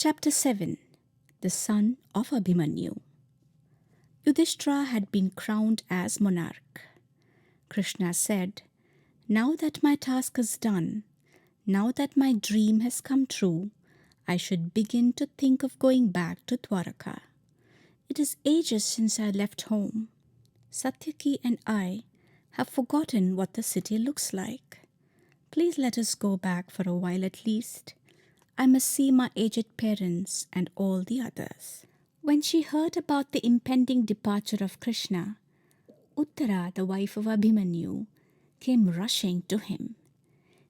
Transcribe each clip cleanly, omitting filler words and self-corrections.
Chapter 7. The Son of Abhimanyu. Yudhishthira had been crowned as monarch. Krishna said, "Now that my task is done, now that my dream has come true, I should begin to think of going back to Dwaraka. It is ages since I left home. Satyaki and I have forgotten what the city looks like. Please let us go back for a while at least. I must see my aged parents and all the others." When she heard about the impending departure of Krishna, Uttara, the wife of Abhimanyu, came rushing to him.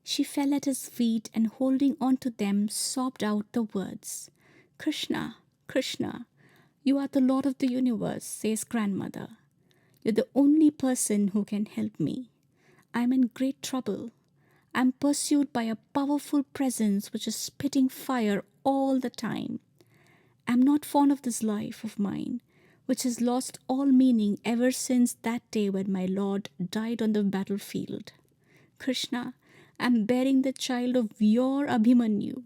She fell at his feet and holding on to them sobbed out the words, "Krishna, Krishna, you are the Lord of the universe," says grandmother. "You're the only person who can help me. I'm in great trouble. I'm pursued by a powerful presence which is spitting fire all the time. I'm not fond of this life of mine, which has lost all meaning ever since that day when my Lord died on the battlefield. Krishna, I'm bearing the child of your Abhimanyu.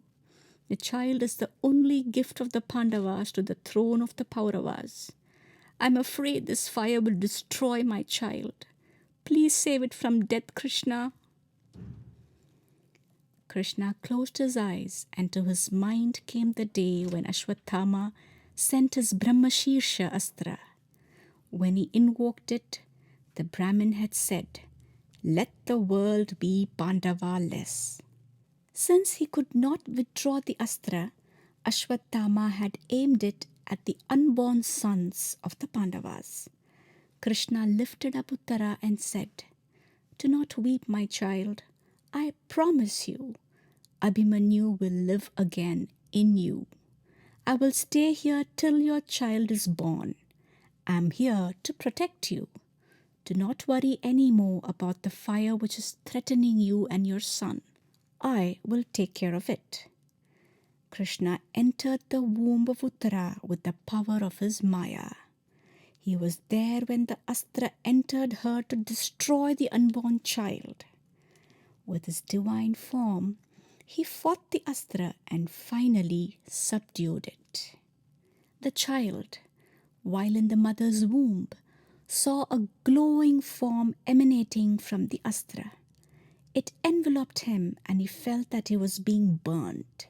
The child is the only gift of the Pandavas to the throne of the Pauravas. I'm afraid this fire will destroy my child. Please save it from death, Krishna." Krishna closed his eyes, and to his mind came the day when Ashwatthama sent his Brahmashirsha Astra. When he invoked it, the Brahmin had said, "Let the world be Pandava-less." Since he could not withdraw the Astra, Ashwatthama had aimed it at the unborn sons of the Pandavas. Krishna lifted up Uttara and said, "Do not weep, my child. I promise you, Abhimanyu will live again in you. I will stay here till your child is born. I am here to protect you. Do not worry any more about the fire which is threatening you and your son. I will take care of it." Krishna entered the womb of Uttara with the power of his Maya. He was there when the Astra entered her to destroy the unborn child. With his divine form, he fought the Astra and finally subdued it. The child, while in the mother's womb, saw a glowing form emanating from the Astra. It enveloped him and he felt that he was being burned.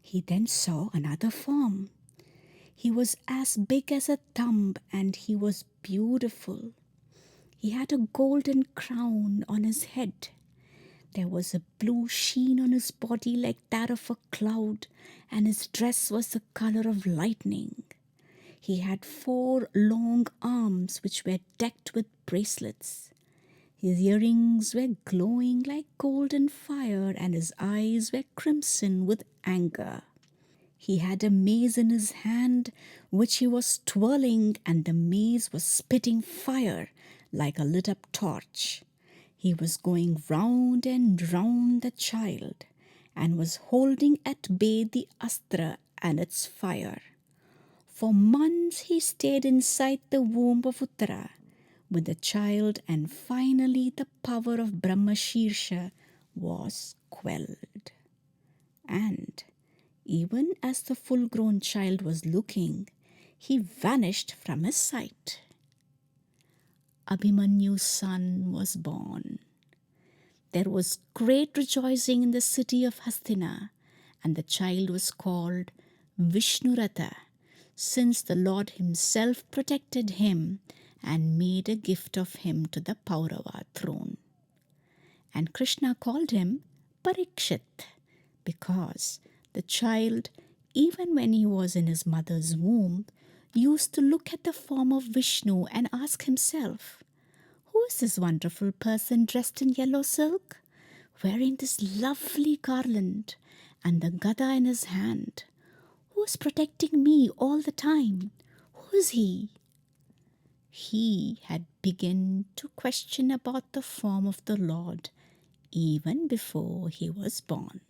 He then saw another form. He was as big as a thumb and he was beautiful. He had a golden crown on his head. There was a blue sheen on his body like that of a cloud, and his dress was the color of lightning. He had 4 long arms which were decked with bracelets. His earrings were glowing like golden fire, and his eyes were crimson with anger. He had a mace in his hand which he was twirling, and the mace was spitting fire like a lit up torch. He was going round and round the child and was holding at bay the Astra and its fire. For months he stayed inside the womb of Uttara with the child, and finally the power of Brahmashirsha was quelled. And even as the full-grown child was looking, he vanished from his sight. Abhimanyu's son was born. There was great rejoicing in the city of Hastina, and the child was called Vishnurata, since the Lord himself protected him and made a gift of him to the Paurava throne. And Krishna called him Parikshit, because the child, even when he was in his mother's womb, used to look at the form of Vishnu and ask himself, "Who is this wonderful person dressed in yellow silk, wearing this lovely garland and the gada in his hand? Who is protecting me all the time? Who is he?" He had begun to question about the form of the Lord even before he was born.